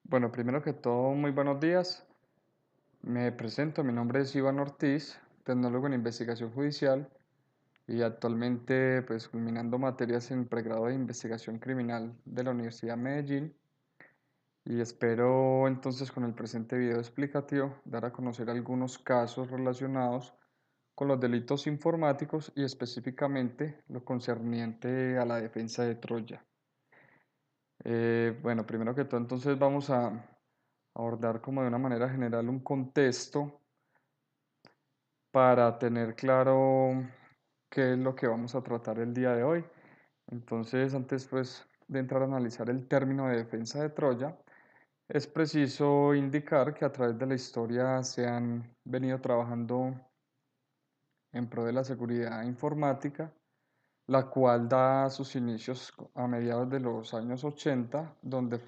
Bueno, primero que todo, muy buenos días. Me presento, mi nombre es Iván Ortiz, tecnólogo en investigación judicial y actualmente pues culminando materias en pregrado de investigación criminal de la Universidad de Medellín y espero entonces con el presente video explicativo dar a conocer algunos casos relacionados con los delitos informáticos y específicamente lo concerniente a la defensa de Troya. Bueno, primero que todo, entonces vamos a abordar como de una manera general un contexto para tener claro qué es lo que vamos a tratar el día de hoy. Entonces, antes pues de entrar a analizar el término de defensa de Troya, es preciso indicar que a través de la historia se han venido trabajando en pro de la seguridad informática, la cual da sus inicios a mediados de los años 80, donde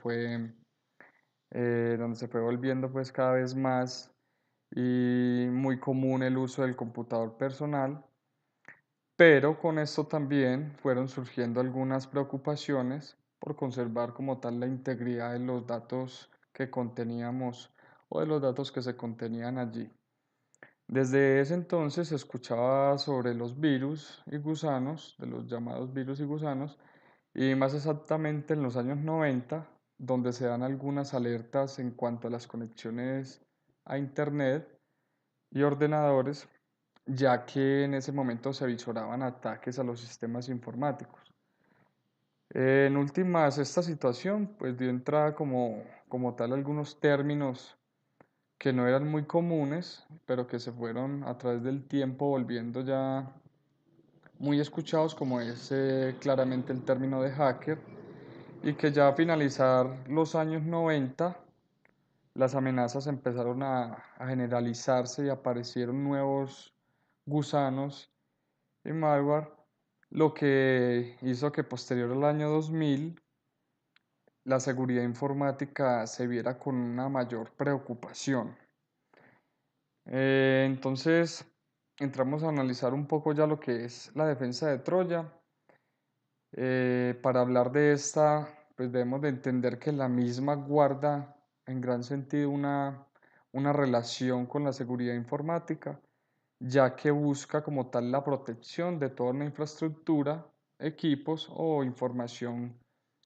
se fue volviendo pues cada vez más y muy común el uso del computador personal, pero con esto también fueron surgiendo algunas preocupaciones por conservar como tal la integridad de los datos que conteníamos o de los datos que se contenían allí. Desde ese entonces se escuchaba sobre los virus y gusanos, de los llamados virus y gusanos, y más exactamente en los años 90, donde se dan algunas alertas en cuanto a las conexiones a Internet y ordenadores, ya que en ese momento se visoraban ataques a los sistemas informáticos. En últimas, esta situación pues dio entrada como tal a algunos términos que no eran muy comunes, pero que se fueron a través del tiempo volviendo ya muy escuchados, como es claramente el término de hacker, y que ya a finalizar los años 90 las amenazas empezaron a generalizarse y aparecieron nuevos gusanos y malware, lo que hizo que posterior al año 2000 la seguridad informática se viera con una mayor preocupación. Entonces, entramos a analizar un poco ya lo que es la defensa de Troya. Para hablar de esta, pues debemos de entender que la misma guarda en gran sentido una relación con la seguridad informática, ya que busca como tal la protección de toda una infraestructura, equipos o información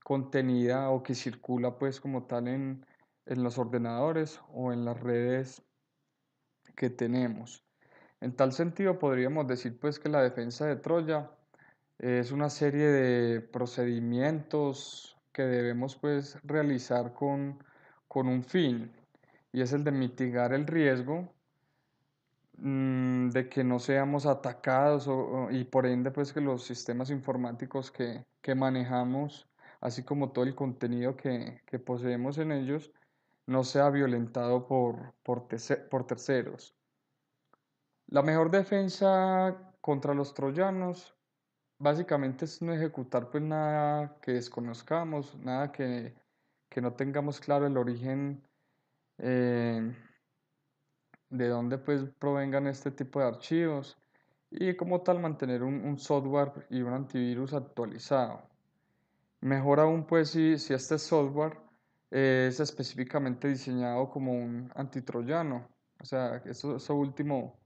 contenida o que circula pues como tal en los ordenadores o en las redes que tenemos. En tal sentido, podríamos decir pues que la defensa de Troya es una serie de procedimientos que debemos pues realizar con un fin, y es el de mitigar el riesgo de que no seamos atacados y por ende pues que los sistemas informáticos que manejamos, así como todo el contenido que poseemos en ellos, no sea violentado por terceros. La mejor defensa contra los troyanos básicamente es no ejecutar pues nada que desconozcamos, nada que no tengamos claro el origen, eh, de dónde pues provengan este tipo de archivos, y como tal mantener un software y un antivirus actualizado. Mejor aún pues si este software es específicamente diseñado como un antitroyano, o sea, eso último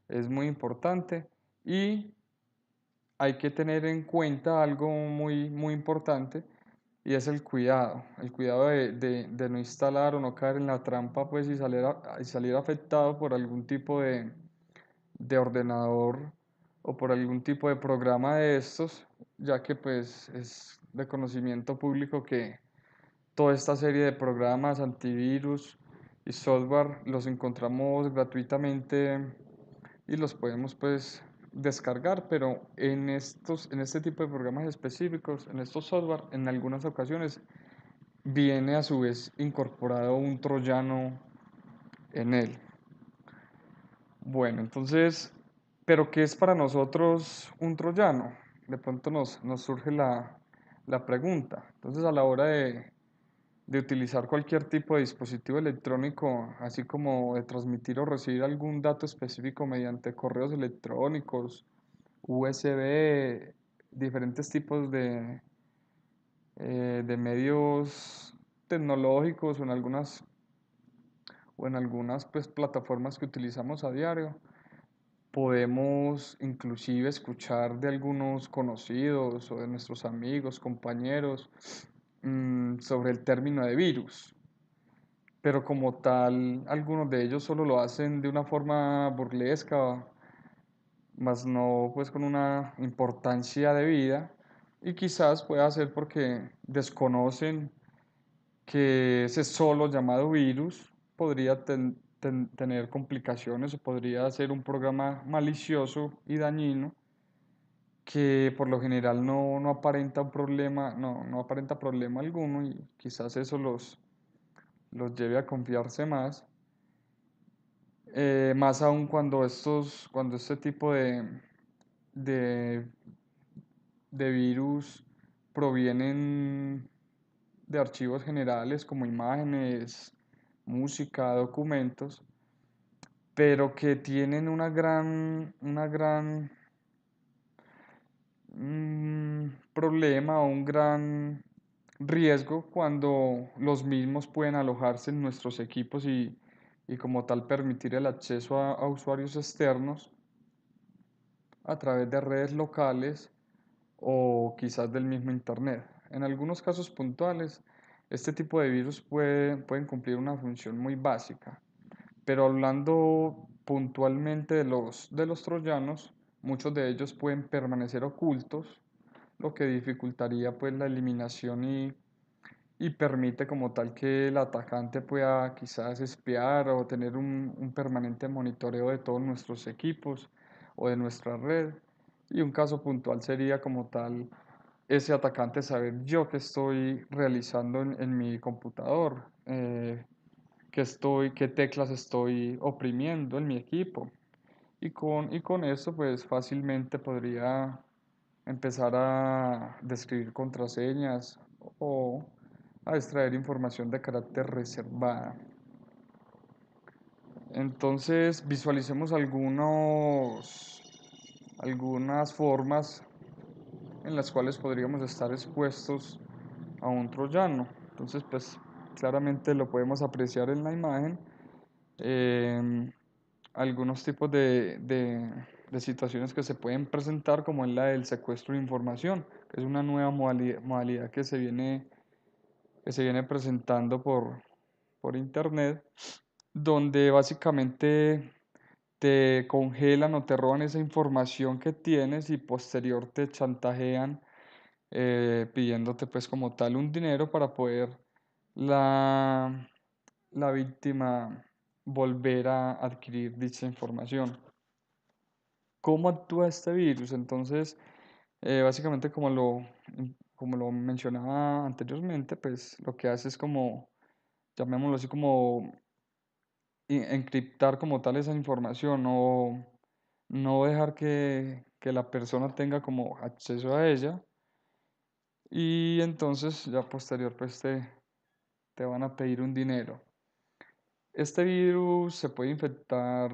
es muy importante. Y hay que tener en cuenta algo muy importante, y es el cuidado de no instalar o no caer en la trampa pues y salir afectado por algún tipo de ordenador o por algún tipo de programa de estos, ya que pues es de conocimiento público que toda esta serie de programas, antivirus y software los encontramos gratuitamente y los podemos pues descargar, pero en este tipo de programas específicos, en estos software, en algunas ocasiones viene a su vez incorporado un troyano en él. Bueno, entonces, ¿pero qué es para nosotros un troyano? De pronto nos surge la pregunta. Entonces, a la hora de utilizar cualquier tipo de dispositivo electrónico, así como de transmitir o recibir algún dato específico mediante correos electrónicos, USB, diferentes tipos de medios tecnológicos o en algunas pues, plataformas que utilizamos a diario, podemos inclusive escuchar de algunos conocidos o de nuestros amigos, compañeros, sobre el término de virus, pero como tal, algunos de ellos solo lo hacen de una forma burlesca, más no pues con una importancia de vida, y quizás pueda ser porque desconocen que ese solo llamado virus podría tener complicaciones o podría ser un programa malicioso y dañino que por lo general no aparenta un problema, no aparenta problema alguno y quizás eso los lleve a confiarse más. Más aún cuando este tipo de, de virus provienen de archivos generales como imágenes, música, documentos, pero que tienen una gran problema o un gran riesgo cuando los mismos pueden alojarse en nuestros equipos y como tal permitir el acceso a usuarios externos a través de redes locales o quizás del mismo Internet. En algunos casos puntuales, este tipo de virus pueden cumplir una función muy básica, pero hablando puntualmente de los troyanos, muchos de ellos pueden permanecer ocultos, lo que dificultaría pues la eliminación y permite como tal que el atacante pueda quizás espiar o tener un permanente monitoreo de todos nuestros equipos o de nuestra red. Y un caso puntual sería como tal ese atacante saber yo qué estoy realizando en mi computador, qué teclas estoy oprimiendo en mi equipo. Y con eso pues fácilmente podría empezar a describir contraseñas o a extraer información de carácter reservada. Entonces visualicemos algunas formas en las cuales podríamos estar expuestos a un troyano. Entonces pues claramente lo podemos apreciar en la imagen. Em, Algunos tipos de situaciones que se pueden presentar, como es la del secuestro de información, que es una nueva modalidad que se viene presentando por internet, donde básicamente te congelan o te roban esa información que tienes y posterior te chantajean pidiéndote pues como tal un dinero para poder la, la víctima volver a adquirir dicha información. ¿Cómo actúa este virus? Entonces, básicamente como lo mencionaba anteriormente, pues lo que hace es como, llamémoslo así, como encriptar como tal esa información, no dejar que la persona tenga como acceso a ella y entonces ya posterior pues te van a pedir un dinero. Este virus se puede infectar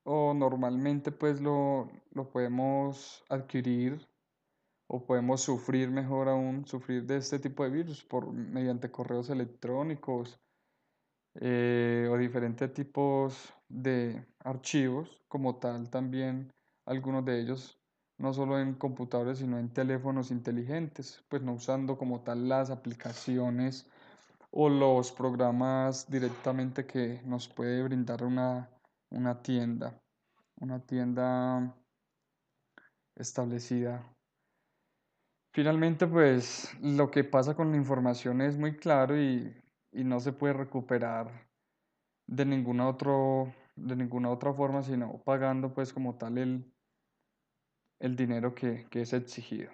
o normalmente pues lo podemos adquirir o podemos sufrir, mejor aún, sufrir de este tipo de virus mediante correos electrónicos o diferentes tipos de archivos, como tal también algunos de ellos, no solo en computadores, sino en teléfonos inteligentes, pues no usando como tal las aplicaciones o los programas directamente que nos puede brindar una tienda, una tienda establecida. Finalmente, pues lo que pasa con la información es muy claro y no se puede recuperar de ninguna otra forma, sino pagando pues como tal el dinero que es exigido.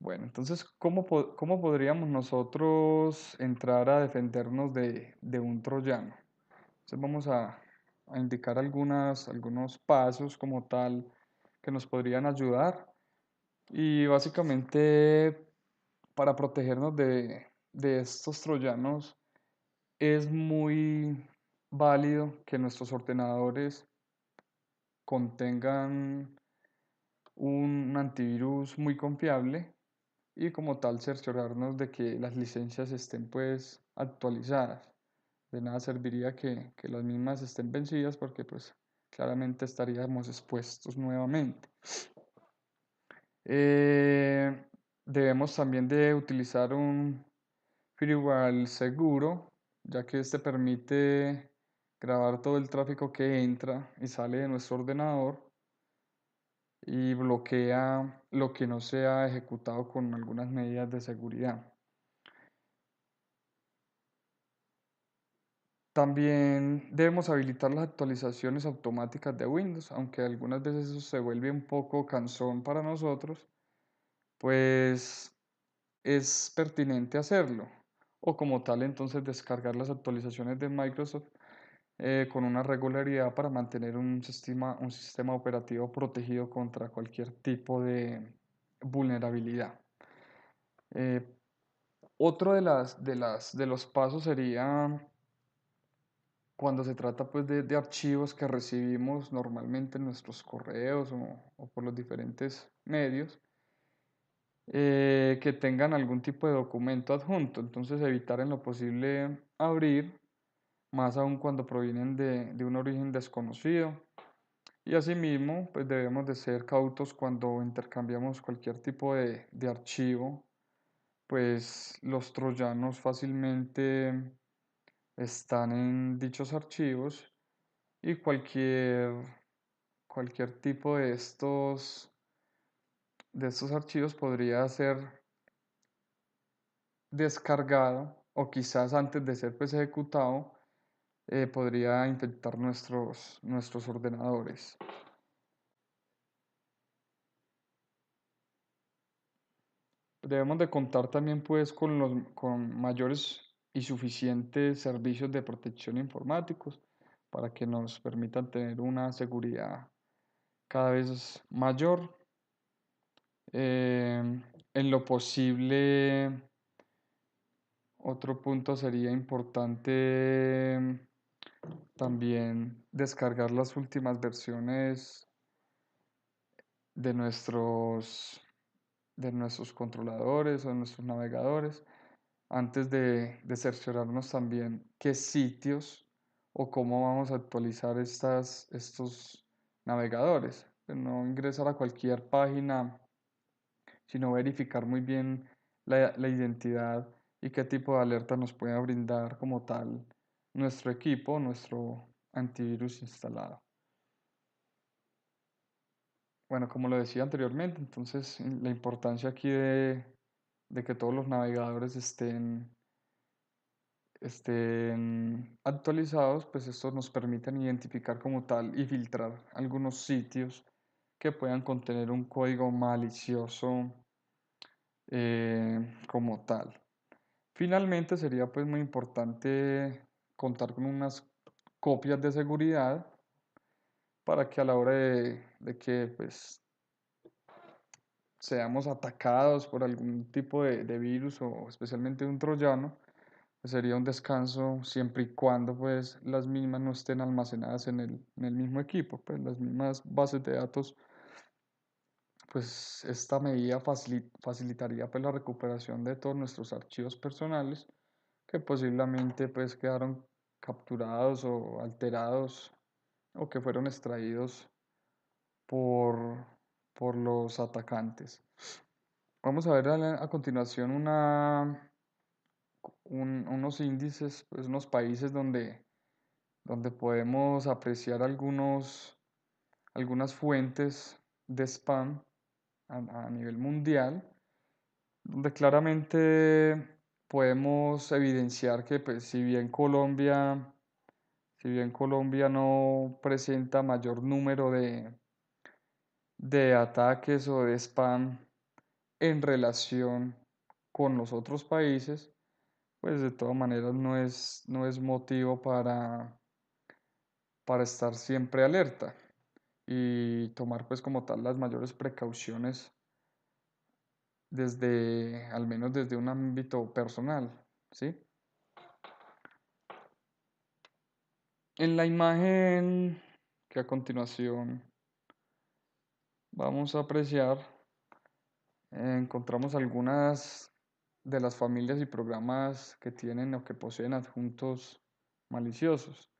Bueno, entonces, cómo podríamos nosotros entrar a defendernos de un troyano? Entonces vamos a indicar algunos pasos como tal que nos podrían ayudar y básicamente para protegernos de estos troyanos es muy válido que nuestros ordenadores contengan un antivirus muy confiable y como tal cerciorarnos de que las licencias estén pues actualizadas. De nada serviría que las mismas estén vencidas porque pues claramente estaríamos expuestos nuevamente. Eh, Debemos también de utilizar un firewall seguro, ya que este permite grabar todo el tráfico que entra y sale de nuestro ordenador y bloquea lo que no sea ejecutado con algunas medidas de seguridad. También debemos habilitar las actualizaciones automáticas de Windows, aunque algunas veces eso se vuelve un poco cansón para nosotros, pues es pertinente hacerlo. O como tal, entonces descargar las actualizaciones de Microsoft con una regularidad para mantener un sistema operativo protegido contra cualquier tipo de vulnerabilidad. Eh, Otro de los pasos sería cuando se trata pues de archivos que recibimos normalmente en nuestros correos o por los diferentes medios, que tengan algún tipo de documento adjunto. Entonces evitar en lo posible abrir, más aún cuando provienen de un origen desconocido. Y asimismo, pues debemos de ser cautos cuando intercambiamos cualquier tipo de archivo, pues los troyanos fácilmente están en dichos archivos y cualquier tipo de estos archivos podría ser descargado o quizás antes de ser pues, ejecutado podría infectar nuestros ordenadores. Debemos de contar también pues con mayores y suficientes servicios de protección informáticos para que nos permitan tener una seguridad cada vez mayor. En lo posible, otro punto sería importante también descargar las últimas versiones de de nuestros controladores o de nuestros navegadores antes de cerciorarnos también qué sitios o cómo vamos a actualizar estos navegadores. No ingresar a cualquier página, sino verificar muy bien la identidad y qué tipo de alerta nos puede brindar como tal nuestro equipo, nuestro antivirus instalado. Bueno, como lo decía anteriormente, entonces la importancia aquí de que todos los navegadores estén actualizados, pues esto nos permite identificar como tal y filtrar algunos sitios que puedan contener un código malicioso como tal. Finalmente sería pues muy importante contar con unas copias de seguridad para que a la hora de que pues seamos atacados por algún tipo de virus o especialmente un troyano, pues sería un descanso siempre y cuando pues las mismas no estén almacenadas en el mismo equipo, pues las mismas bases de datos, pues esta medida facilitaría pues la recuperación de todos nuestros archivos personales que posiblemente pues quedaron capturados o alterados o que fueron extraídos por, por los atacantes. Vamos a ver a continuación unos índices, pues unos países donde podemos apreciar algunas fuentes de spam a nivel mundial, donde claramente podemos evidenciar que pues, si bien Colombia no presenta mayor número de ataques o de spam en relación con los otros países, pues de todas maneras no es motivo para estar siempre alerta y tomar pues como tal las mayores precauciones desde, al menos desde un ámbito personal, ¿sí? En la imagen que a continuación vamos a apreciar, encontramos algunas de las familias y programas que tienen o que poseen adjuntos maliciosos.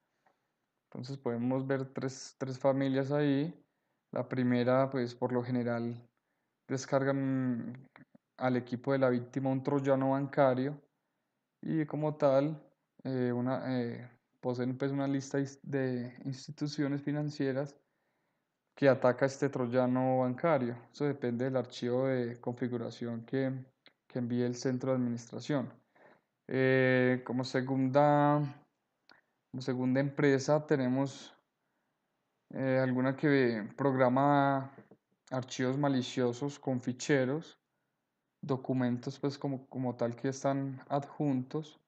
Entonces podemos ver tres familias ahí. La primera, pues por lo general descargan al equipo de la víctima un troyano bancario y como tal poseen pues una lista de instituciones financieras que ataca este troyano bancario. Eso depende del archivo de configuración que envíe el centro de administración. Como segunda empresa tenemos alguna que programa archivos maliciosos con ficheros, documentos pues como tal que están adjuntos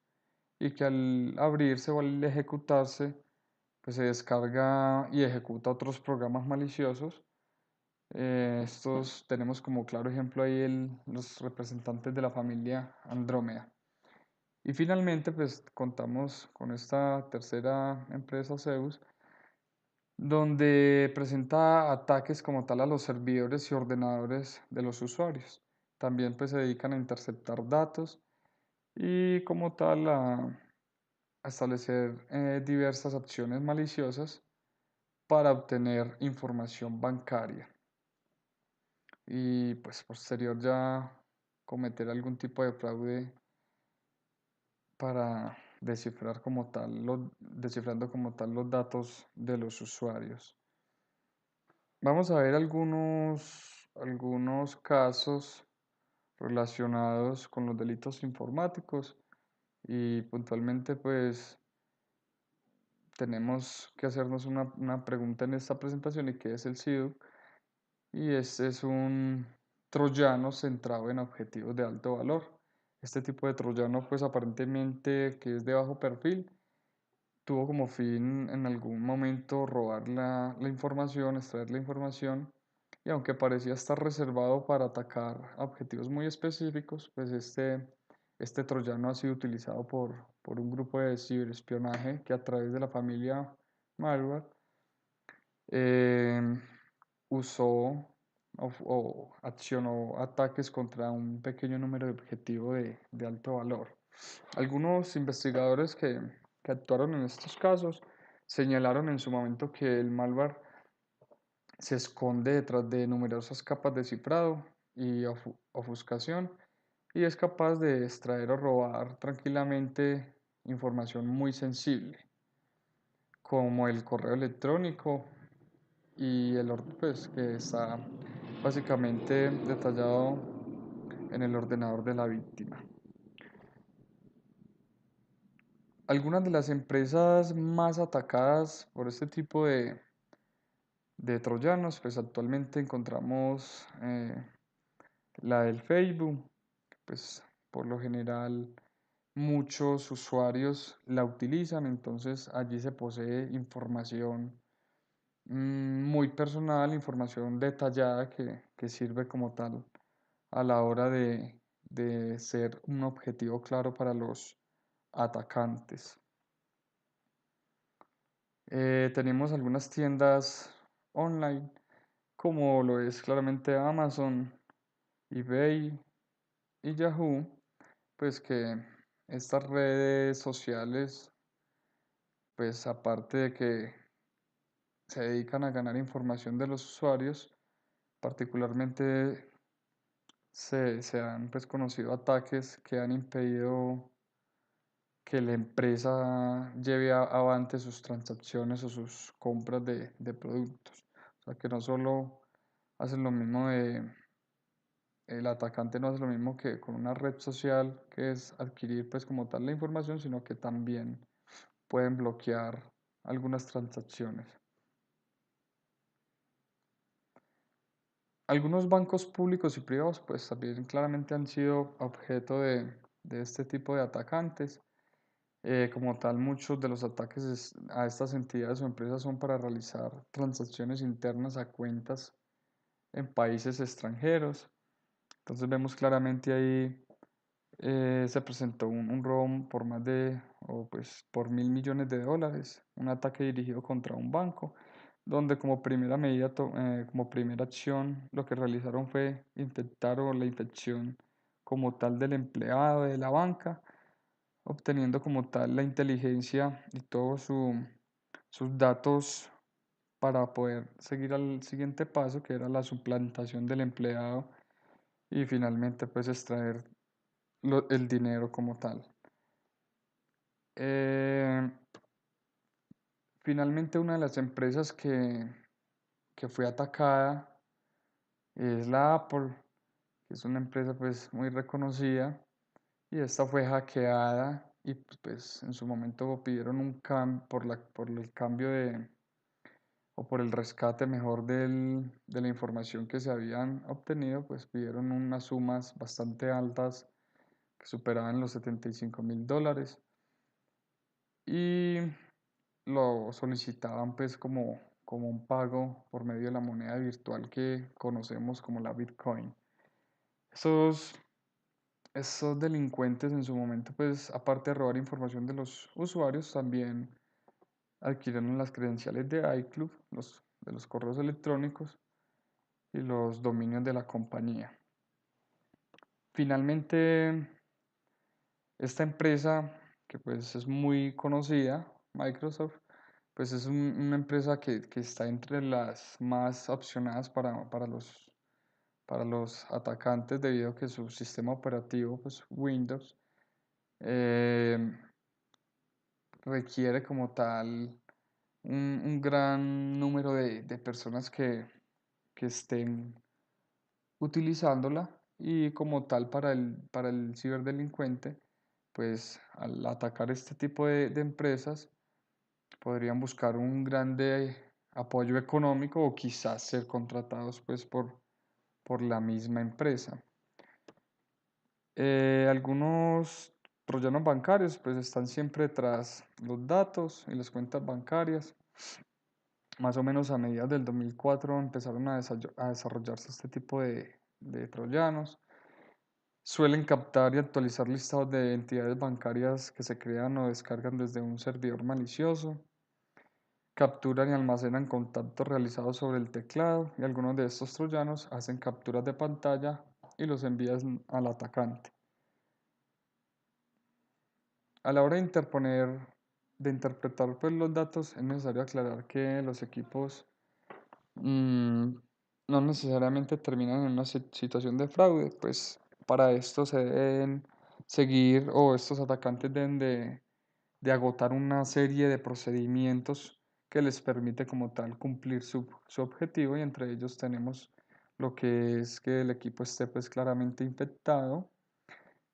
y que al abrirse o al ejecutarse pues se descarga y ejecuta otros programas maliciosos. Estos tenemos como claro ejemplo ahí los representantes de la familia Andrómeda. Y finalmente, pues contamos con esta tercera empresa, Zeus, donde presenta ataques como tal a los servidores y ordenadores de los usuarios. También pues se dedican a interceptar datos y como tal a establecer diversas acciones maliciosas para obtener información bancaria y pues posterior ya cometer algún tipo de fraude para descifrando como tal los datos de los usuarios. Vamos a ver algunos casos relacionados con los delitos informáticos y puntualmente pues tenemos que hacernos una pregunta en esta presentación y qué es el SIDUC. Y este es un troyano centrado en objetivos de alto valor. Este tipo de troyano, pues aparentemente que es de bajo perfil, tuvo como fin en algún momento robar la información, extraer la información, y aunque parecía estar reservado para atacar a objetivos muy específicos, pues este troyano ha sido utilizado por un grupo de ciberespionaje que a través de la familia malware em, usó o accionó ataques contra un pequeño número de objetivos de alto valor. Algunos investigadores que actuaron en estos casos señalaron en su momento que el malware se esconde detrás de numerosas capas de cifrado y ofuscación y es capaz de extraer o robar tranquilamente información muy sensible, como el correo electrónico y pues, que está básicamente detallado en el ordenador de la víctima. Algunas de las empresas más atacadas por este tipo de troyanos, pues actualmente encontramos la del Facebook, pues por lo general muchos usuarios la utilizan, entonces allí se posee información muy personal, información detallada que sirve como tal a la hora de ser un objetivo claro para los atacantes. Tenemos algunas tiendas online, como lo es claramente Amazon, eBay y Yahoo, pues que estas redes sociales, pues aparte de que se dedican a ganar información de los usuarios, particularmente se han pues, conocido ataques que han impedido que la empresa lleve avante sus transacciones o sus compras de productos. O sea, que no solo hacen lo mismo el atacante no hace lo mismo que con una red social, que es adquirir pues como tal la información, sino que también pueden bloquear algunas transacciones. Algunos bancos públicos y privados pues también claramente han sido objeto de este tipo de atacantes. Como tal, muchos de los ataques a estas entidades o empresas son para realizar transacciones internas a cuentas en países extranjeros. Entonces vemos claramente ahí se presentó un robo por o pues por $1.000 millones, un ataque dirigido contra un banco. donde como primera medida, como primera acción, lo que realizaron fue infectar o la infección como tal del empleado de la banca, obteniendo como tal la inteligencia y todos sus datos para poder seguir al siguiente paso, que era la suplantación del empleado y finalmente pues extraer el dinero como tal. Eh, Finalmente una de las empresas que fue atacada es la Apple, que es una empresa pues muy reconocida y esta fue hackeada y pues en su momento pidieron un cambio por el cambio o por el rescate mejor de la información que se habían obtenido, pues pidieron unas sumas bastante altas que superaban los $75.000 y lo solicitaban pues como un pago por medio de la moneda virtual que conocemos como la Bitcoin. Esos, esos delincuentes en su momento, pues aparte de robar información de los usuarios, también adquirieron las credenciales de iCloud, de los correos electrónicos y los dominios de la compañía. Finalmente, esta empresa, que pues es muy conocida, Microsoft, pues es una empresa que está entre las más opcionadas para los atacantes debido a que su sistema operativo, pues Windows, eh, requiere como tal un gran número de personas que estén utilizándola y como tal para el ciberdelincuente, pues al atacar este tipo de empresas podrían buscar un grande apoyo económico o quizás ser contratados pues por la misma empresa. Algunos troyanos bancarios pues están siempre tras los datos y las cuentas bancarias. Más o menos a mediados del 2004 empezaron a desarrollarse este tipo de troyanos. Suelen captar y actualizar listados de entidades bancarias que se crean o descargan desde un servidor malicioso. Capturan y almacenan contactos realizados sobre el teclado y algunos de estos troyanos hacen capturas de pantalla y los envían al atacante. A la hora de interpretar pues, los datos, es necesario aclarar que los equipos mm, no necesariamente terminan en una situación de fraude, pues para esto se deben seguir o estos atacantes deben de agotar una serie de procedimientos que les permite como tal cumplir su objetivo y entre ellos tenemos lo que es que el equipo esté pues claramente infectado,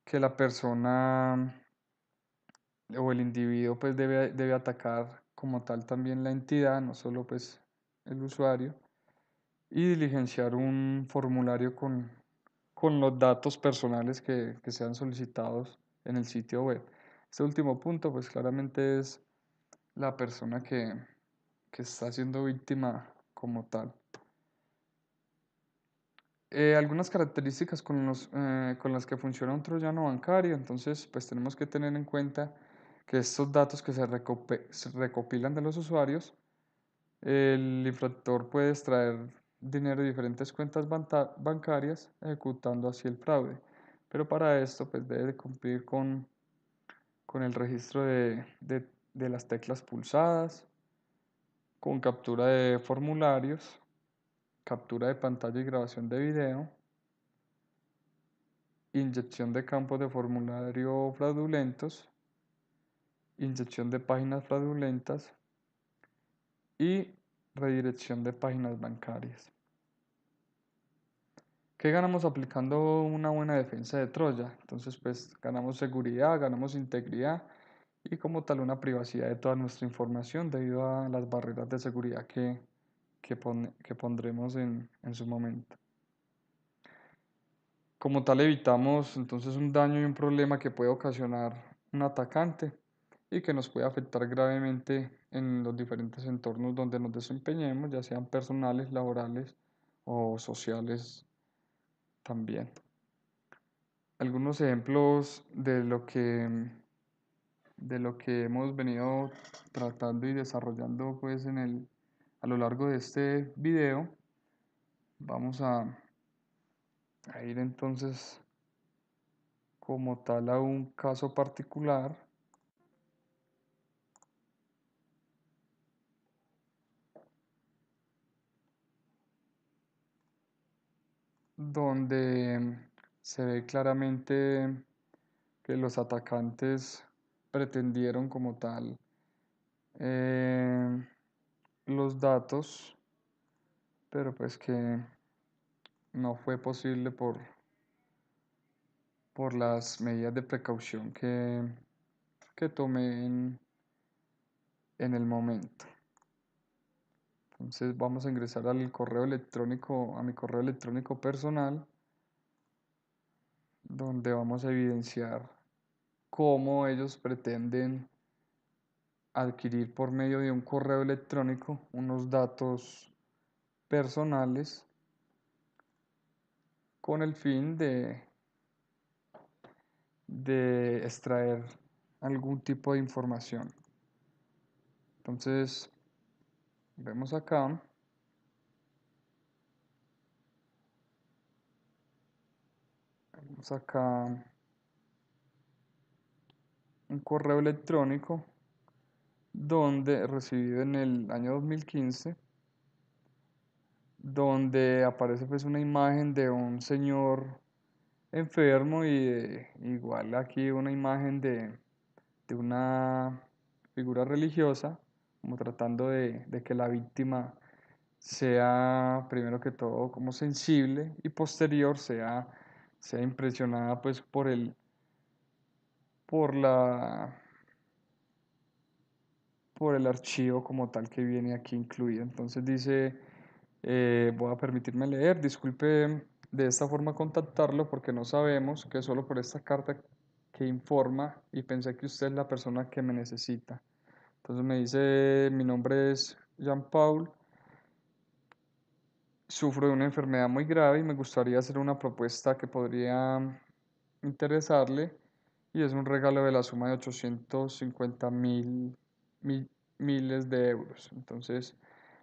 que la persona o el individuo pues debe atacar como tal también la entidad, no solo pues el usuario, y diligenciar un formulario con los datos personales que sean solicitados en el sitio web. Este último punto pues claramente es la persona que está siendo víctima como tal. Algunas características con las que funciona un troyano bancario, entonces pues tenemos que tener en cuenta que estos datos que se recopilan de los usuarios, el infractor puede extraer dinero de diferentes cuentas bancarias, ejecutando así el fraude. Pero para esto pues debe de cumplir con el registro de las teclas pulsadas, con captura de formularios, captura de pantalla y grabación de video, inyección de campos de formulario fraudulentos, inyección de páginas fraudulentas y redirección de páginas bancarias. ¿Qué ganamos aplicando una buena defensa de Troya? Entonces, pues ganamos seguridad, ganamos integridad y como tal una privacidad de toda nuestra información debido a las barreras de seguridad que pondremos en su momento. Como tal evitamos entonces un daño y un problema que puede ocasionar un atacante y que nos puede afectar gravemente en los diferentes entornos donde nos desempeñemos, ya sean personales, laborales o sociales también. Algunos ejemplos de lo que hemos venido tratando y desarrollando pues a lo largo de este video vamos a ir entonces como tal a un caso particular donde se ve claramente que los atacantes pretendieron como tal eh, los datos, pero pues que no fue posible por las medidas de precaución que tomé en el momento. Entonces vamos a ingresar al correo electrónico, a mi correo electrónico personal, donde vamos a evidenciar cómo ellos pretenden adquirir por medio de un correo electrónico unos datos personales con el fin de extraer algún tipo de información. Entonces, vemos acá, vemos acá un correo electrónico donde recibido en el año 2015, donde aparece pues una imagen de un señor enfermo y igual aquí una imagen de una figura religiosa, como tratando de que la víctima sea primero que todo como sensible y posterior sea impresionada pues por por el archivo como tal que viene aquí incluido. Entonces dice, voy a permitirme leer, disculpe de esta forma contactarlo porque no sabemos que solo por esta carta que informa y pensé que usted es la persona que me necesita. Entonces me dice, mi nombre es Jean Paul, sufro de una enfermedad muy grave y me gustaría hacer una propuesta que podría interesarle y es un regalo de la suma de 850 miles de euros. Entonces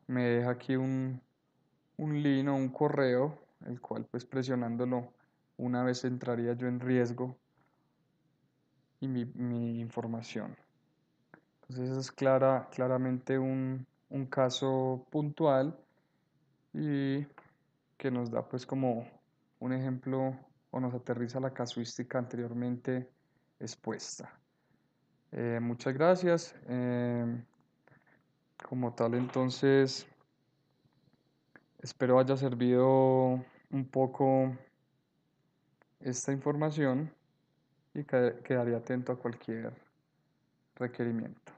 me deja aquí un link o un correo, el cual pues presionándolo una vez entraría yo en riesgo y mi información. Entonces es claramente un caso puntual y que nos da pues como un ejemplo o nos aterriza la casuística anteriormente expuesta. Muchas gracias. Como tal, entonces, espero haya servido un poco esta información y quedaría atento a cualquier requerimiento.